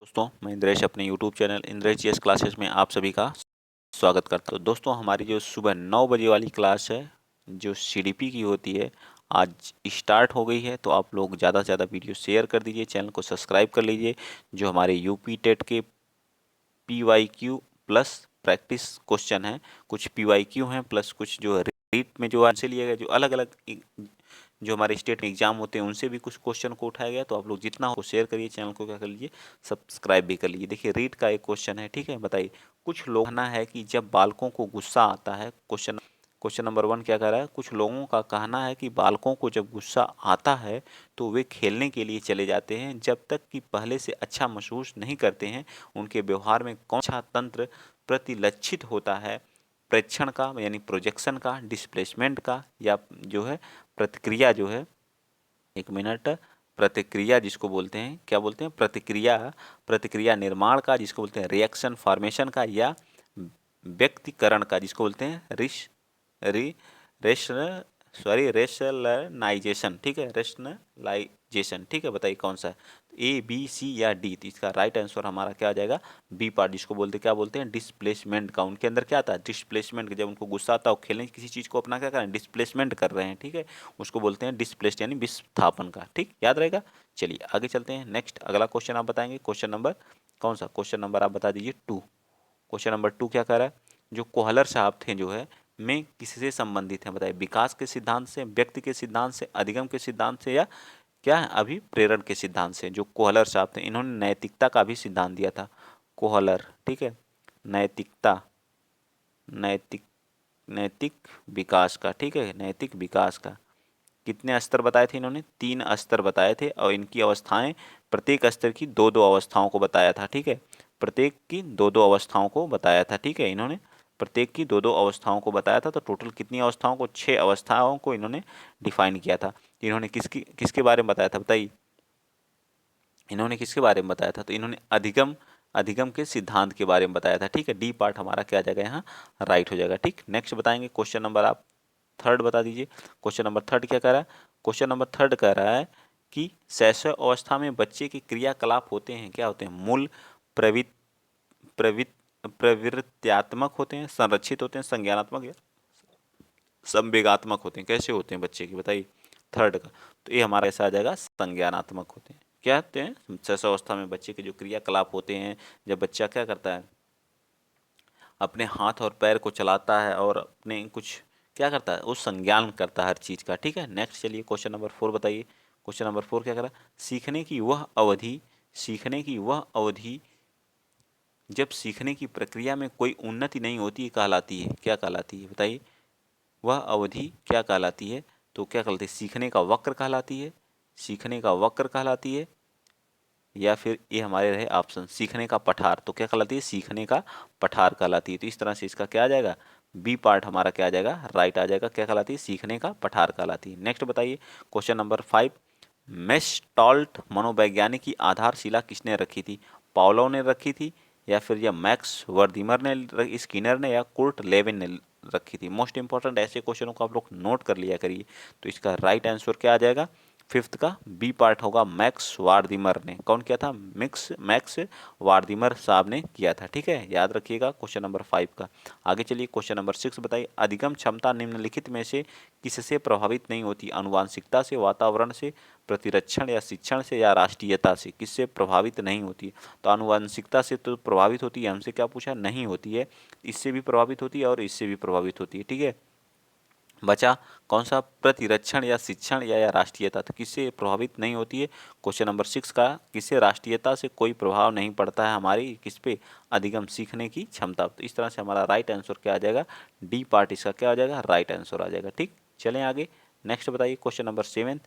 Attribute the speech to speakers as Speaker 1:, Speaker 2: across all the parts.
Speaker 1: दोस्तों, मैं इंद्रेश अपने YouTube channel Indresh GS classes में आप सभी का स्वागत करता हूँ। दोस्तों, हमारी जो सुबह 9 बजे वाली क्लास है, जो सीडीपी की होती है, आज स्टार्ट हो गई है। तो आप लोग ज़्यादा से ज़्यादा वीडियो शेयर कर दीजिए, चैनल को सब्सक्राइब कर लीजिए। जो हमारे यूपी टेट के PYQ प्लस प्रैक्टिस क्वेश्चन हैं, कुछ PYQ हैं प्लस कुछ जो रीट में जो आंसर लिए गए, जो अलग अलग जो हमारे स्टेट में एग्जाम होते हैं उनसे भी कुछ क्वेश्चन को उठाया गया। तो आप लोग जितना हो शेयर करिए, चैनल को क्या कर लीजिए, सब्सक्राइब भी कर लीजिए। देखिए, रीट का एक क्वेश्चन है, ठीक है। बताइए, कुछ लोग कहना है कि जब बालकों को गुस्सा आता है, क्वेश्चन नंबर 1 क्या कह रहा है, कुछ लोगों का कहना है कि बालकों को जब गुस्सा आता है तो वे खेलने के लिए चले जाते हैं, जब तक कि पहले से अच्छा महसूस नहीं करते हैं। उनके व्यवहार में कौन सा तंत्र प्रतिलक्षित होता है, प्रेक्षण का यानी प्रोजेक्शन का, डिस्प्लेसमेंट का, या जो है प्रतिक्रिया जो है, एक मिनट, प्रतिक्रिया जिसको बोलते हैं, क्या बोलते हैं, प्रतिक्रिया निर्माण का जिसको बोलते हैं रिएक्शन फॉर्मेशन का, या व्यक्तिकरण का जिसको बोलते हैं रिश री रेशन सॉरी रेशनलाइजेशन, ठीक है, रेशनलाइजेशन, ठीक है। बताइए कौन सा है, A, B, C या D। तो इसका राइट आंसर हमारा क्या आ जाएगा, बी पार्ट, जिसको बोलते क्या बोलते हैं, डिस्प्लेसमेंट का। उनके अंदर क्या आता है, डिस्प्लेसमेंट। जब उनको गुस्सा आता है, खेलने किसी चीज़ को अपना क्या कर रहे हैं, डिस्प्लेसमेंट कर रहे हैं, ठीक है, उसको बोलते हैं डिस्प्लेस्ड यानी विस्थापन का। ठीक, याद रहेगा। चलिए आगे चलते हैं। नेक्स्ट अगला क्वेश्चन आप बताएंगे, क्वेश्चन नंबर कौन सा, क्वेश्चन नंबर आप बता दीजिए 2। क्वेश्चन नंबर 2 क्या कर रहा है, जो कोहलर साहब थे जो है में किससे संबंधित हैं, बताइए। विकास के सिद्धांत से, व्यक्ति के सिद्धांत से, अधिगम के सिद्धांत से, या क्या है, अभिप्रेरण के सिद्धांत से। जो कोहलर साहब थे, इन्होंने नैतिकता का भी सिद्धांत दिया था, कोहलर, ठीक है। नैतिकता, नैतिक नैतिक विकास का, ठीक है, नैतिक विकास का। कितने स्तर बताए थे इन्होंने, 3 स्तर बताए थे, और इनकी अवस्थाएं, प्रत्येक स्तर की 2-2 अवस्थाओं को बताया था, ठीक है। प्रत्येक की 2-2 अवस्थाओं को बताया था, ठीक है। इन्होंने प्रत्येक की 2-2 अवस्थाओं को बताया था। तो टोटल कितनी अवस्थाओं को, 6 अवस्थाओं को इन्होंने डिफाइन किया था। इन्होंने किसके बारे में बताया था, बताइए। इन्होंने किसके बारे में बताया था, तो इन्होंने अधिगम अधिगम के सिद्धांत के बारे में बताया था, ठीक है। डी पार्ट हमारा क्या आ जाएगा, यहाँ राइट हो जाएगा। ठीक, नेक्स्ट बताएंगे, क्वेश्चन नंबर आप 3 बता दीजिए। क्वेश्चन नंबर 3 क्या कह रहा है, क्वेश्चन नंबर 3 कह रहा है कि शैशव अवस्था में बच्चे के क्रियाकलाप होते हैं, क्या होते हैं, मूल, प्रवृत्त प्रवृत्त प्रवृत्त्यात्मक होते हैं, संरक्षित होते हैं, संज्ञानात्मक या संवेगात्मक होते हैं। कैसे होते हैं बच्चे की, बताइए, 3 का। तो ये हमारा ऐसा आ जाएगा, संज्ञानात्मक होते हैं। क्या होते हैं, शैशव अवस्था में बच्चे के जो क्रियाकलाप होते हैं, जब बच्चा क्या करता है, अपने हाथ और पैर को चलाता है और अपने कुछ क्या करता है, वो संज्ञान करता है हर चीज़ का, ठीक है। नेक्स्ट चलिए, क्वेश्चन नंबर 4 बताइए। क्वेश्चन नंबर 4 क्या करा, सीखने की वह अवधि जब सीखने की प्रक्रिया में कोई उन्नति नहीं होती कहलाती है, क्या कहलाती है, बताइए। वह अवधि क्या कहलाती है, तो क्या कहलाती है, सीखने का वक्र कहलाती है, सीखने का वक्र कहलाती है, या फिर ये हमारे रहे ऑप्शन, सीखने का पठार। तो क्या कहलाती है, सीखने का पठार कहलाती है। तो इस तरह से इसका क्या आ जाएगा, बी पार्ट हमारा क्या आ जाएगा, राइट आ जाएगा। क्या कहलाती है, सीखने का पठार कहलाती है। नेक्स्ट बताइए, क्वेश्चन नंबर 5, मेस्टाल्ट मनोवैज्ञानिक की आधारशिला किसने रखी थी, पावलोव ने रखी थी, या फिर यह मैक्स वर्दीमर ने, स्किनर ने, या कुर्ट लेविन ने रखी थी। मोस्ट इंपॉर्टेंट ऐसे क्वेश्चनों को आप लोग नोट कर लिया करिए। तो इसका राइट आंसर क्या आ जाएगा, 5th का बी पार्ट होगा, मैक्स वार्दिमर ने। कौन किया था, मैक्स वार्दिमर साहब ने किया था, ठीक है, याद रखिएगा क्वेश्चन नंबर 5 का। आगे चलिए, क्वेश्चन नंबर 6 बताइए। अधिगम क्षमता निम्नलिखित में से किससे प्रभावित नहीं होती, आनुवांशिकता से, वातावरण से, प्रतिरक्षण या शिक्षण से, या राष्ट्रीयता से। किससे प्रभावित नहीं होती, तो आनुवांशिकता से तो प्रभावित होती है, हमसे क्या पूछा, नहीं होती है। इससे भी प्रभावित होती है और इससे भी प्रभावित होती है, ठीक है। बचा कौन सा, प्रतिरक्षण या शिक्षण, या राष्ट्रीयता। तो किससे प्रभावित नहीं होती है, क्वेश्चन नंबर 6 का, किससे, राष्ट्रीयता से कोई प्रभाव नहीं पड़ता है हमारी किस पे, अधिगम, सीखने की क्षमता। तो इस तरह से हमारा राइट आंसर क्या आ जाएगा, डी पार्ट इसका क्या आ जाएगा, राइट आंसर आ जाएगा। ठीक, चलें आगे। नेक्स्ट बताइए, क्वेश्चन नंबर 7,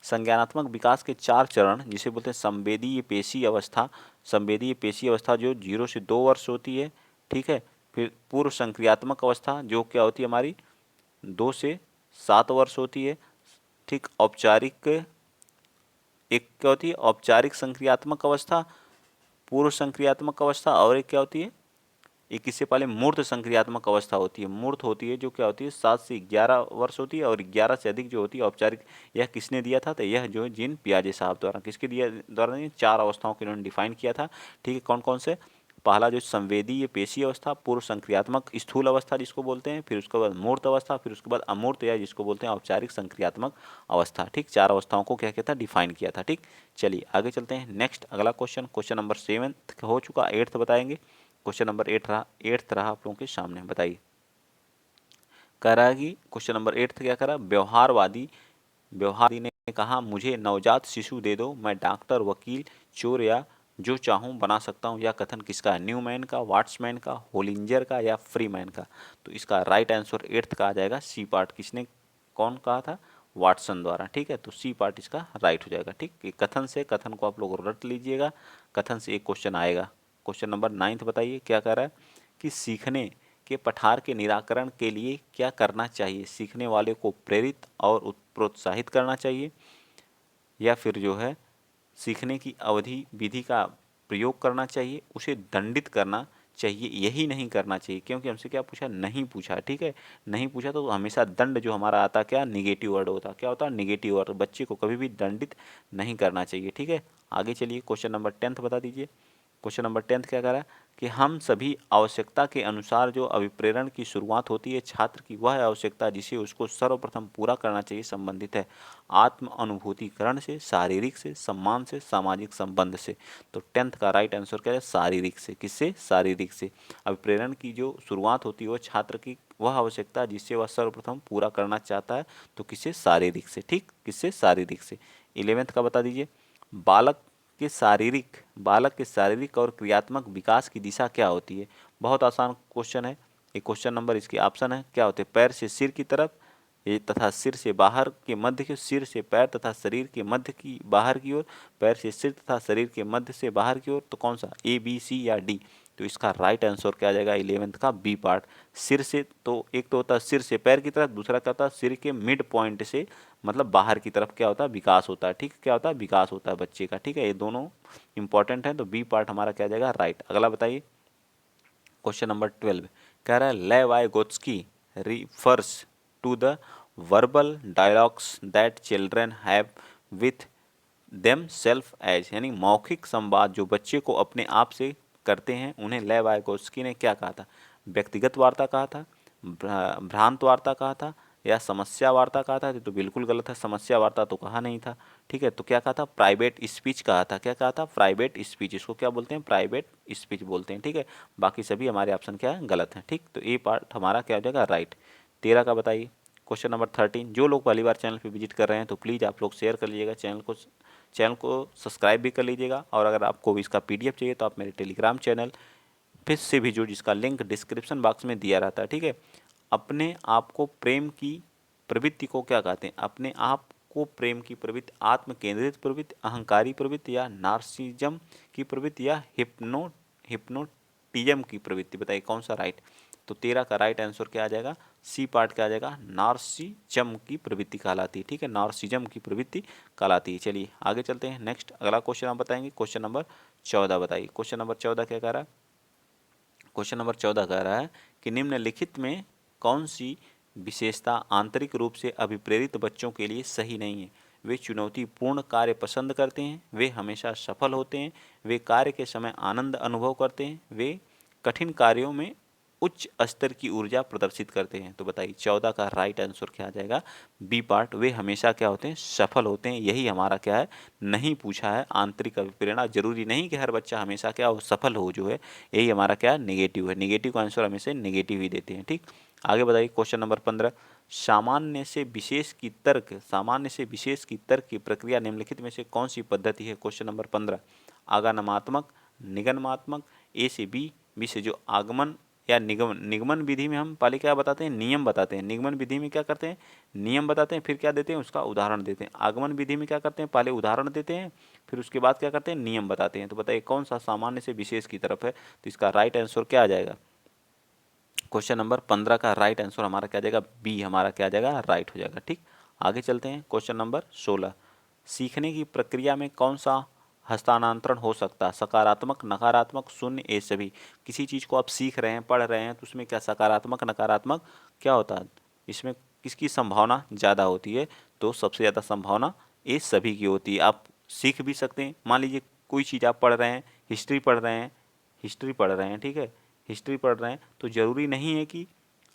Speaker 1: संज्ञानात्मक विकास के 4 चरण जिसे बोलते हैं संवेदीय पेशी अवस्था। संवेदीय पेशी अवस्था जो 0 से 2 वर्ष होती है, ठीक है। फिर पूर्व संक्रियात्मक अवस्था जो क्या होती है हमारी, 2 से 7 वर्ष होती है, ठीक। औपचारिक, एक क्या होती है, औपचारिक संक्रियात्मक अवस्था, पूर्व संक्रियात्मक अवस्था, और एक क्या होती है, ये किससे पहले मूर्त संक्रियात्मक अवस्था होती है। मूर्त होती है जो क्या होती है 7 से 11 वर्ष होती है, और 11 से अधिक जो होती है औपचारिक। यह किसने दिया था? तो यह जो जीन पियाजे साहब द्वारा, किसके दिया द्वारा नहीं, 4 अवस्थाओं को इन्होंने डिफाइन किया था। ठीक है, कौन कौन से? पहला जो संवेदीय पेशी अवस्था, पूर्व संक्रियात्मक स्थूल अवस्था जिसको बोलते हैं, फिर उसके बाद मूर्त अवस्था, फिर उसके बाद अमूर्त या जिसको बोलते हैं औपचारिक संक्रियात्मक अवस्था। ठीक, 4 अवस्थाओं को क्या किया था? डिफाइन किया था। ठीक, चलिए आगे चलते हैं। नेक्स्ट अगला क्वेश्चन, क्वेश्चन नंबर 7 हो चुका, 8th बताएंगे। क्वेश्चन नंबर 8 रहा आप लोगों के सामने, बताइए। कह रहा है कि क्वेश्चन नंबर 8 क्या कह रहा है? व्यवहारवादी ने कहा, मुझे नवजात शिशु दे दो, मैं डॉक्टर, वकील, चोर या जो चाहूं बना सकता हूं। यह कथन किसका है? न्यूमैन का, वाट्समैन का, होलिंजर का या फ्रीमैन का? तो इसका राइट आंसर 8th का आ जाएगा सी पार्ट। किसने, कौन कहा था? वाटसन द्वारा। ठीक है, तो सी पार्ट इसका राइट हो जाएगा। ठीक, ये कथन से, कथन को आप लोग रट लीजिएगा, कथन से एक क्वेश्चन आएगा। क्वेश्चन नंबर 9 बताइए क्या कह रहा है कि सीखने के पठार के निराकरण के लिए क्या करना चाहिए? सीखने वाले को प्रेरित और प्रोत्साहित करना चाहिए, या फिर जो है सीखने की अवधि विधि का प्रयोग करना चाहिए, उसे दंडित करना चाहिए, यही नहीं करना चाहिए। क्योंकि हमसे क्या पूछा? नहीं पूछा। ठीक है, नहीं पूछा तो हमेशा दंड जो हमारा आता क्या? निगेटिव वर्ड होता। क्या होता? Negative word. बच्चे को कभी भी दंडित नहीं करना चाहिए। ठीक है, आगे चलिए क्वेश्चन नंबर 10 बता दीजिए। क्वेश्चन नंबर 10 क्या कह रहा है कि हम सभी आवश्यकता के अनुसार जो अभिप्रेरण की शुरुआत होती है, छात्र की वह आवश्यकता जिसे उसको सर्वप्रथम पूरा करना चाहिए संबंधित है आत्म अनुभूतिकरण से, शारीरिक से, सम्मान से, सामाजिक संबंध से। तो 10th का राइट आंसर क्या है? शारीरिक से। किससे? शारीरिक से। अभिप्रेरण की जो शुरुआत होती है वो छात्र की वह आवश्यकता जिससे वह सर्वप्रथम पूरा करना चाहता है, तो किससे? शारीरिक से। ठीक, किससे? शारीरिक से। 11th का बता दीजिए। बालक बालक के शारीरिक और क्रियात्मक विकास की दिशा क्या होती है? बहुत आसान क्वेश्चन है। एक क्वेश्चन नंबर इसके ऑप्शन है, क्या होते हैं? पैर से सिर की तरफ, ये तथा सिर से बाहर के मध्य की, सिर से पैर तथा शरीर के मध्य की बाहर की ओर, पैर से सिर तथा शरीर के मध्य से बाहर की ओर। तो कौन सा? ए, बी, सी या डी? तो इसका राइट आंसर क्या आ जाएगा? 11th का बी पार्ट। सिर से, तो एक तो होता है सिर से पैर की तरफ, दूसरा क्या होता है? सिर के मिड पॉइंट से मतलब बाहर की तरफ क्या होता है? विकास होता है। ठीक है, क्या होता है? विकास होता है बच्चे का। ठीक है, ये दोनों इंपॉर्टेंट है, तो बी पार्ट हमारा क्या आ जाएगा? राइट। अगला बताइए क्वेश्चन नंबर 12 कह रहा है Vygotsky refers to the verbal dialogues that children have with themselves, यानी मौखिक संवाद जो बच्चे को अपने आप से करते हैं, उन्हें लेवाइगोत्स्की ने क्या कहा था? व्यक्तिगत वार्ता कहा था, भ्रांत वार्ता कहा था, या समस्या वार्ता कहा था? तो बिल्कुल गलत है, समस्या वार्ता तो कहा नहीं था। ठीक है, तो क्या कहा था? प्राइवेट स्पीच कहा था। क्या कहा था? Private speech. इसको क्या बोलते हैं? प्राइवेट स्पीच बोलते हैं। ठीक है, बाकी सभी हमारे ऑप्शन क्या है? गलत है। ठीक, तो ये पार्ट हमारा क्या हो जाएगा? राइट। 13 का बताइए क्वेश्चन नंबर 13। जो लोग पहली बार चैनल पर विजिट कर रहे हैं तो प्लीज़ आप लोग शेयर कर लीजिएगा, चैनल को सब्सक्राइब भी कर लीजिएगा, और अगर आपको इसका पीडीएफ चाहिए तो आप मेरे टेलीग्राम चैनल फिर से भी जुड़, जिसका लिंक डिस्क्रिप्शन बॉक्स में दिया रहता है। ठीक है, अपने आप को प्रेम की प्रवृत्ति को क्या कहते हैं? अपने आप को प्रेम की प्रवृत्ति, आत्म केंद्रित प्रवृत्ति, अहंकारी प्रवृत्ति, या नार्सिज्म की प्रवृत्ति, या हिप्नोटिज्म की प्रवृत्ति? बताइए कौन सा राइट? तो 13 का राइट आंसर क्या आ जाएगा? सी पार्ट क्या आ जाएगा? नार्सिज्म की प्रवृत्ति कहलाती है। ठीक है, नार्सिज्म की प्रवृत्ति कहलाती है। चलिए आगे चलते हैं। नेक्स्ट अगला क्वेश्चन आप बताएंगे, क्वेश्चन नंबर 14 बताइए। क्वेश्चन नंबर 14 क्या कह रहा है? क्वेश्चन नंबर 14 कह रहा है कि निम्नलिखित में कौन सी विशेषता आंतरिक रूप से अभिप्रेरित बच्चों के लिए सही नहीं है? वे चुनौतीपूर्ण कार्य पसंद करते हैं, वे हमेशा सफल होते हैं, वे कार्य के समय आनंद अनुभव करते हैं, वे कठिन कार्यों में उच्च स्तर की ऊर्जा प्रदर्शित करते हैं। तो बताइए 14 का राइट आंसर क्या आ जाएगा? B part. वे हमेशा क्या होते हैं? सफल होते हैं। यही हमारा क्या है? नहीं पूछा है। आंतरिक अभिप्रेरणा जरूरी नहीं कि हर बच्चा हमेशा क्या हो? सफल हो, जो है यही हमारा क्या? नेगेटिव है। नेगेटिव का आंसर हमेशा नेगेटिव ही देते हैं। ठीक, आगे बताइए क्वेश्चन नंबर 15। सामान्य से विशेष की तर्क की प्रक्रिया निम्नलिखित में से कौन सी पद्धति है? Question number 15। आगमनात्मक, निगमनात्मक, ए से बी, बी से जो आगमन या निगमन विधि में हम पहले क्या बताते हैं? नियम बताते हैं। निगमन विधि में क्या करते हैं? नियम बताते हैं, फिर क्या देते हैं? उसका उदाहरण देते हैं। आगमन विधि में क्या करते हैं? पहले उदाहरण देते हैं, फिर उसके बाद क्या करते हैं? नियम बताते हैं। तो बताइए कौन सा सामान्य से विशेष की तरफ है? तो इसका राइट आंसर क्या आ जाएगा? क्वेश्चन नंबर 15 का राइट आंसर हमारा क्या आ जाएगा? बी हमारा क्या आ जाएगा? राइट हो जाएगा। ठीक, आगे चलते हैं। Question number 16। सीखने की प्रक्रिया में कौन सा हस्तांतरण हो सकता है, सकारात्मक, नकारात्मक, शून्य, ये सभी। किसी चीज़ को आप सीख रहे हैं, पढ़ रहे हैं, तो उसमें क्या सकारात्मक, नकारात्मक क्या होता है, इसमें किसकी संभावना ज़्यादा होती है, तो सबसे ज़्यादा संभावना ये सभी की होती है। आप सीख भी सकते हैं, मान लीजिए कोई चीज़ आप पढ़ रहे हैं, हिस्ट्री पढ़ रहे हैं, हिस्ट्री पढ़ रहे हैं, ठीक है, हिस्ट्री पढ़ रहे हैं, तो ज़रूरी नहीं है कि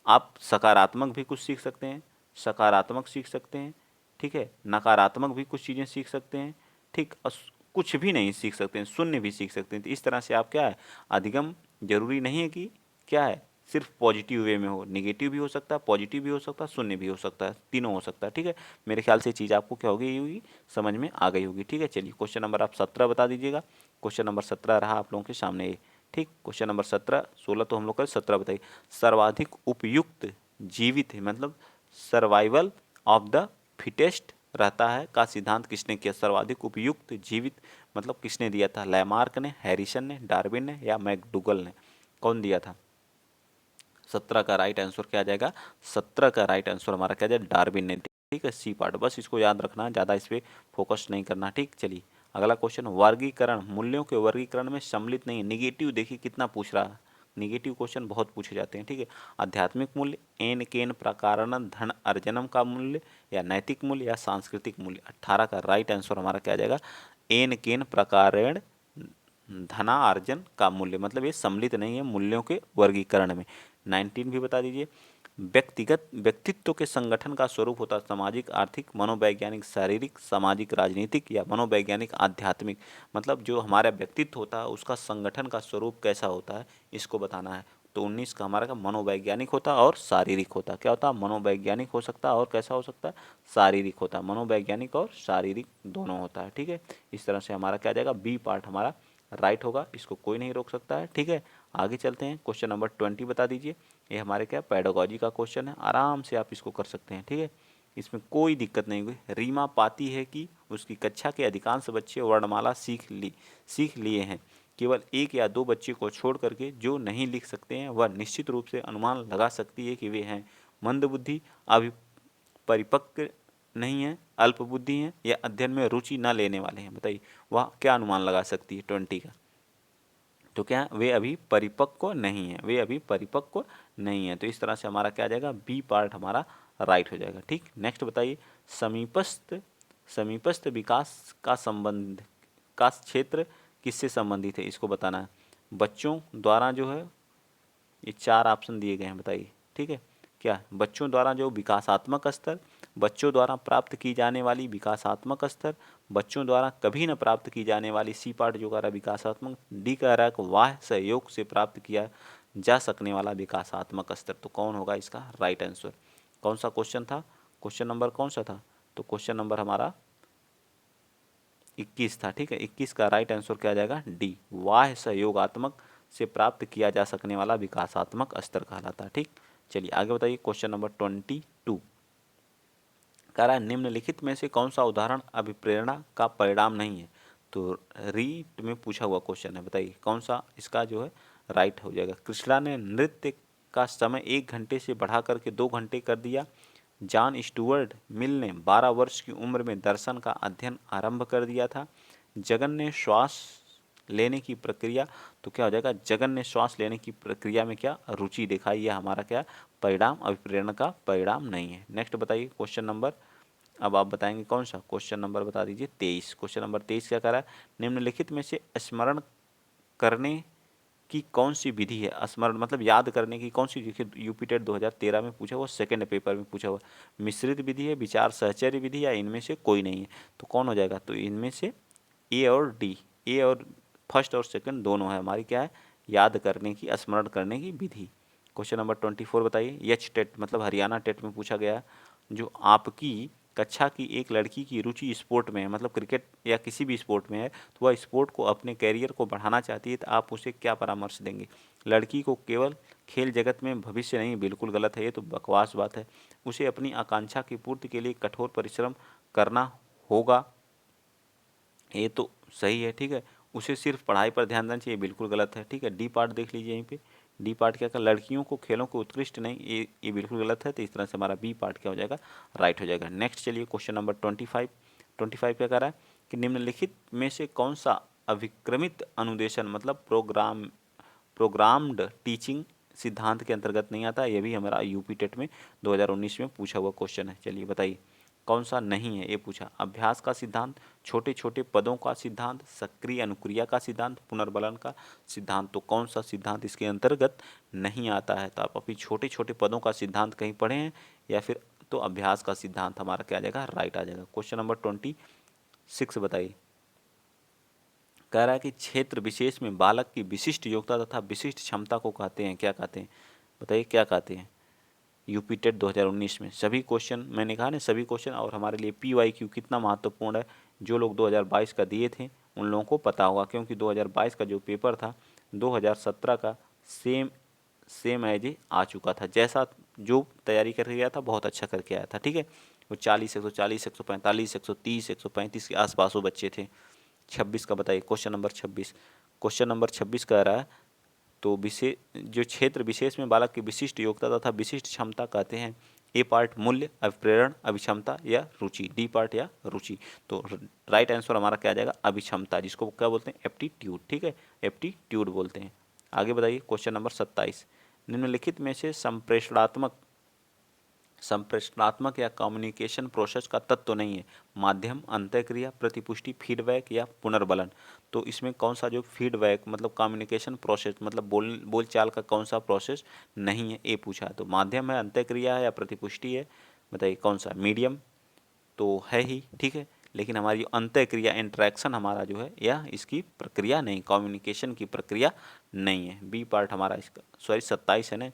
Speaker 1: आप सकारात्मक भी कुछ सीख सकते हैं, सकारात्मक सीख सकते हैं, ठीक है, नकारात्मक भी कुछ चीज़ें सीख सकते हैं, ठीक, और कुछ भी नहीं सीख सकते हैं, शून्य भी सीख सकते हैं। तो इस तरह से आप क्या है, अधिगम जरूरी नहीं है कि क्या है सिर्फ पॉजिटिव वे में हो, निगेटिव भी हो सकता है, पॉजिटिव भी हो सकता है, शून्य भी हो सकता है, तीनों हो सकता है, ठीक है। मेरे ख्याल से चीज़ आपको क्या होगी, ये होगी, समझ में आ गई होगी, ठीक है। चलिए क्वेश्चन नंबर आप 17 बता दीजिएगा। क्वेश्चन नंबर 17 रहा आप लोगों के सामने ये, ठीक। क्वेश्चन नंबर 17, 16 तो हम लोग का, 17 बताइए। सर्वाधिक उपयुक्त जीवित है, मतलब सर्वाइवल ऑफ द फिटेस्ट रहता है का सिद्धांत किसने किया। सर्वाधिक उपयुक्त जीवित मतलब किसने दिया था, लैमार्क ने, हैरिसन ने, डार्विन ने या मैकडूगल ने, कौन दिया था। 17 का राइट आंसर क्या आ जाएगा, 17 का राइट आंसर हमारा क्या जाएगा, डार्विन ने, ठीक है, सी पार्ट। बस इसको याद रखना, ज़्यादा इस पर फोकस नहीं करना, ठीक। चलिए अगला क्वेश्चन, वर्गीकरण, मूल्यों के वर्गीकरण में सम्मिलित नहीं है। निगेटिव देखिए कितना पूछ रहा है, निगेटिव क्वेश्चन बहुत पूछे जाते हैं, ठीक है। आध्यात्मिक मूल्य, एन केन प्रकारण धन अर्जनम का मूल्य, या नैतिक मूल्य, या सांस्कृतिक मूल्य। 18 का राइट आंसर हमारा क्या आ जाएगा, एन केन प्रकारेण धनार्जन का मूल्य, मतलब ये सम्मिलित नहीं है मूल्यों के वर्गीकरण में। 19 भी बता दीजिए। व्यक्तिगत व्यक्तित्व के संगठन का स्वरूप होता है सामाजिक, आर्थिक, मनोवैज्ञानिक, शारीरिक, सामाजिक, राजनीतिक या मनोवैज्ञानिक, आध्यात्मिक। मतलब जो हमारा व्यक्तित्व होता है उसका संगठन का स्वरूप कैसा होता है, इसको बताना है। तो 19 का हमारा का मनोवैज्ञानिक होता है और शारीरिक होता है। क्या होता है, मनोवैज्ञानिक हो सकता है और कैसा हो सकता है, शारीरिक होता है। मनोवैज्ञानिक और शारीरिक दोनों होता है, ठीक है। इस तरह से हमारा क्या जाएगा, बी पार्ट हमारा राइट होगा, इसको कोई नहीं रोक सकता है, ठीक है। आगे चलते हैं, क्वेश्चन नंबर 20 बता दीजिए। ये हमारे क्या पेडागोजी का क्वेश्चन है, आराम से आप इसको कर सकते हैं, ठीक है, इसमें कोई दिक्कत नहीं हुई। रीमा पाती है कि उसकी कक्षा के अधिकांश बच्चे वर्णमाला सीख लिए हैं। केवल एक या दो बच्चे को छोड़ करके जो नहीं लिख सकते हैं, वह निश्चित रूप से अनुमान लगा सकती है कि वे हैं मंदबुद्धि, अभी परिपक्व नहीं है, अल्प बुद्धि है, या अध्ययन में रुचि न लेने वाले हैं। बताइए वह क्या अनुमान लगा सकती है 20 का, तो क्या वे अभी परिपक्व नहीं है, वे अभी परिपक्व नहीं है। तो इस तरह से हमारा क्या आ जाएगा, बी पार्ट हमारा राइट हो जाएगा, ठीक। नेक्स्ट बताइए, समीपस्थ समीपस्थ विकास का संबंध का क्षेत्र किससे संबंधित है, इसको बताना है। बच्चों द्वारा जो है, ये 4 ऑप्शन दिए गए हैं, बताइए, ठीक है। क्या बच्चों द्वारा जो विकासात्मक स्तर, बच्चों द्वारा प्राप्त की जाने वाली विकासात्मक स्तर, बच्चों द्वारा कभी न प्राप्त की जाने वाली, सी पार्ट जो कह रहा है विकासात्मक, डी कह रहा है कि वाह सहयोग से प्राप्त किया जा सकने वाला विकासात्मक स्तर। तो कौन होगा इसका राइट आंसर, कौन सा क्वेश्चन था, क्वेश्चन नंबर कौन सा था, तो क्वेश्चन नंबर हमारा 21 था, ठीक है। 21 का राइट आंसर क्या आ जाएगा, डी, वाह सहयोगात्मक से प्राप्त किया जा सकने वाला विकासात्मक स्तर कहलाता है, ठीक। चलिए आगे बताइए, क्वेश्चन नंबर 22 कह रहा है निम्नलिखित में से कौन सा उदाहरण अभिप्रेरणा का परिणाम नहीं है। तो रीट में पूछा हुआ क्वेश्चन है, बताइए कौन सा इसका जो है राइट हो जाएगा। कृष्णा ने नृत्य का समय 1 घंटे से बढ़ा करके 2 घंटे कर दिया। जॉन स्टुअर्ट मिल ने 12 वर्ष की उम्र में दर्शन का अध्ययन आरंभ कर दिया था। जगन ने श्वास लेने की प्रक्रिया, तो क्या हो जाएगा, जगन ने श्वास लेने की प्रक्रिया में क्या रुचि दिखाई, यह हमारा क्या परिणाम अभिप्रेरणा का परिणाम नहीं है। नेक्स्ट बताइए क्वेश्चन नंबर, अब आप बताएंगे कौन सा, क्वेश्चन नंबर बता दीजिए 23। क्वेश्चन नंबर 23 क्या कह रहा है, निम्नलिखित में से स्मरण करने की कौन सी विधि है, स्मरण मतलब याद करने की कौन सी, देखिए यूपी टेट 2013 में पूछा हुआ, सेकंड पेपर में पूछा हुआ, मिश्रित विधि है, विचार सहचर्य विधि, या इनमें से कोई नहीं है। तो कौन हो जाएगा, तो इनमें से ए और डी, ए और फर्स्ट और सेकंड दोनों है हमारी क्या है, याद करने की, स्मरण करने की विधि। क्वेश्चन नंबर 24 बताइए, एच टेट मतलब हरियाणा टेट में पूछा गया, जो आपकी कक्षा की एक लड़की की रुचि स्पोर्ट में है, मतलब क्रिकेट या किसी भी स्पोर्ट में है, तो वह स्पोर्ट को अपने कैरियर को बढ़ाना चाहती है, तो आप उसे क्या परामर्श देंगे। लड़की को केवल खेल जगत में भविष्य नहीं, बिल्कुल गलत है, ये तो बकवास बात है। उसे अपनी आकांक्षा की पूर्ति के लिए कठोर परिश्रम करना होगा, ये तो सही है, ठीक है। उसे सिर्फ पढ़ाई पर ध्यान देना चाहिए, बिल्कुल गलत है, ठीक है। डी पार्ट देख लीजिए यहीं पे, डी पार्ट क्या कर, लड़कियों को खेलों को उत्कृष्ट नहीं, ये बिल्कुल गलत है। तो इस तरह से हमारा बी पार्ट क्या हो जाएगा, राइट हो जाएगा। नेक्स्ट चलिए क्वेश्चन नंबर 25 क्या कर रहा है, कि निम्नलिखित में से कौन सा अभिक्रमित अनुदेशन मतलब प्रोग्राम्ड टीचिंग सिद्धांत के अंतर्गत नहीं आता। ये भी हमारा यूपी टेट में 2019 में पूछा हुआ क्वेश्चन है। चलिए बताइए कौन सा नहीं है। ये पूछा अभ्यास का सिद्धांत, छोटे छोटे पदों का सिद्धांत, सक्रिय अनुक्रिया का सिद्धांत, पुनर्बलन का सिद्धांत। तो कौन सा सिद्धांत इसके अंतर्गत नहीं आता है। तो आप अभी छोटे छोटे पदों का सिद्धांत कहीं पढ़े हैं या फिर तो अभ्यास का सिद्धांत हमारा क्या आ जाएगा, राइट आ जाएगा। क्वेश्चन नंबर 26 बताइए। कह रहा है कि क्षेत्र विशेष में बालक की विशिष्ट योग्यता तथा विशिष्ट क्षमता को कहते हैं, क्या कहते हैं, बताइए क्या कहते हैं। यूपी टेट 2019 में सभी क्वेश्चन, मैंने कहा ना सभी क्वेश्चन, और हमारे लिए PYQ कितना महत्वपूर्ण है। जो लोग 2022 का दिए थे उन लोगों को पता होगा, क्योंकि 2022 का जो पेपर था 2017 का सेम एज आ चुका था। जैसा जो तैयारी करके गया था बहुत अच्छा करके आया था। ठीक है, वो 40, 140, 145, 130, 135 के आसपास वो बच्चे थे। 26 का बताइए क्वेश्चन नंबर 26। क्वेश्चन नंबर 26 कह रहा है तो विशेष जो क्षेत्र विशेष में बालक की विशिष्ट योग्यता तथा विशिष्ट क्षमता कहते हैं। ए पार्ट मूल्य, अभिप्रेरण, अभिक्षमता या रुचि। डी पार्ट या रुचि। तो राइट आंसर हमारा क्या आ जाएगा, अभिक्षमता, जिसको क्या बोलते हैं, एप्टीट्यूड। ठीक है, एप्टीट्यूड बोलते हैं। आगे बताइए क्वेश्चन नंबर 27। निम्नलिखित में से संप्रेषणात्मक या कम्युनिकेशन प्रोसेस का तत्व नहीं है। माध्यम, अंतःक्रिया, प्रतिपुष्टि, फीडबैक या पुनर्बलन। तो इसमें कौन सा जो फीडबैक मतलब कम्युनिकेशन प्रोसेस मतलब बोलचाल का कौन सा प्रोसेस नहीं है, ये पूछा। तो माध्यम है, अंतःक्रिया है या प्रतिपुष्टि है, बताइए कौन सा। मीडियम तो है ही, ठीक है, लेकिन हमारी अंतःक्रिया इंटरेक्शन हमारा जो है या इसकी प्रक्रिया नहीं, कम्युनिकेशन की प्रक्रिया नहीं है। बी पार्ट हमारा इसका, सॉरी 27 है ना,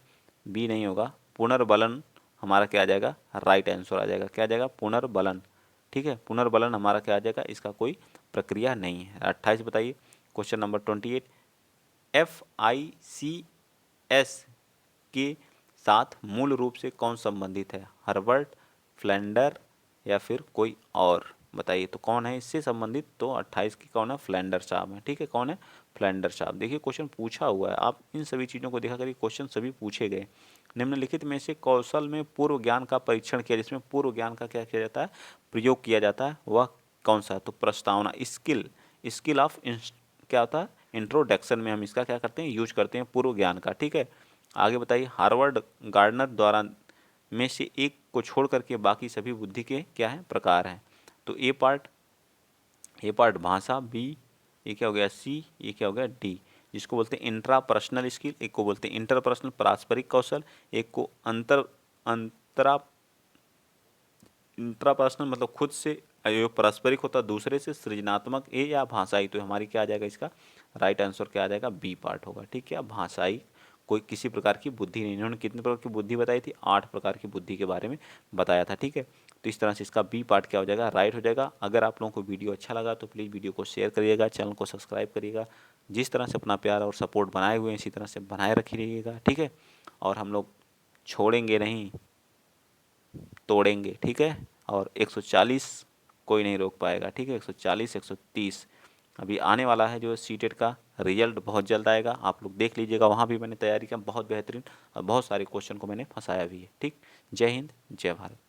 Speaker 1: बी नहीं होगा। पुनर्बलन हमारा क्या आ जाएगा, राइट आंसर आ जाएगा। क्या आ जाएगा, पुनर्बलन। ठीक है, पुनर्बलन हमारा क्या आ जाएगा, इसका कोई प्रक्रिया नहीं है। 28 बताइए क्वेश्चन नंबर 28। FICS के साथ मूल रूप से कौन संबंधित है, हर्बर्ट, फ्लैंडर या फिर कोई और, बताइए तो कौन है इससे संबंधित। तो 28 की कौन है, फ्लैंडर साहब है। ठीक है, कौन है, फ्लैंडर साहब। देखिए क्वेश्चन पूछा हुआ है, आप इन सभी चीज़ों को देखा करिए, क्वेश्चन सभी पूछे गए। निम्नलिखित में से कौशल में पूर्व ज्ञान का परीक्षण किया, जिसमें पूर्व ज्ञान का क्या किया जाता है, प्रयोग किया जाता है, वह कौन सा है। तो प्रस्तावना, स्किल ऑफ क्या होता है, इंट्रोडक्शन में हम इसका क्या करते हैं, यूज करते हैं पूर्व ज्ञान का। ठीक है, आगे बताइए। हार्वर्ड गार्डनर द्वारा में से एक को छोड़ करके बाकी सभी बुद्धि के क्या है, प्रकार हैं। तो ए पार्ट भाषा, बी ये क्या हो गया, सी ये क्या हो गया, डी, जिसको बोलते हैं इंट्रापर्सनल स्किल, एक को बोलते हैं इंटरपर्सनल पारस्परिक कौशल, एक को इंट्रापर्सनल मतलब खुद से जो पारस्परिक होता है, दूसरे से सृजनात्मक, ए या भाषाई। तो हमारी क्या आ जाएगा, इसका राइट आंसर क्या आ जाएगा, बी पार्ट होगा। ठीक है, भाषाई कोई किसी प्रकार की बुद्धि नहीं। इन्होंने कितने प्रकार की बुद्धि बताई थी, 8 प्रकार की बुद्धि के बारे में बताया था। ठीक है, तो इस तरह से इसका बी पार्ट क्या हो जाएगा, राइट हो जाएगा। अगर आप लोगों को वीडियो अच्छा लगा तो प्लीज़ वीडियो को शेयर करिएगा, चैनल को सब्सक्राइब करिएगा। जिस तरह से अपना प्यार और सपोर्ट बनाए हुए हैं इसी तरह से बनाए रखिएगा। ठीक है, और हम लोग छोड़ेंगे नहीं, तोड़ेंगे। ठीक है, और 140 कोई नहीं रोक पाएगा। ठीक है, 140, 130 अभी आने वाला है जो सीटेट का रिजल्ट बहुत जल्द आएगा, आप लोग देख लीजिएगा। वहाँ भी मैंने तैयारी किया बहुत बेहतरीन और बहुत सारे क्वेश्चन को मैंने फंसाया भी है। ठीक, जय हिंद, जय भारत।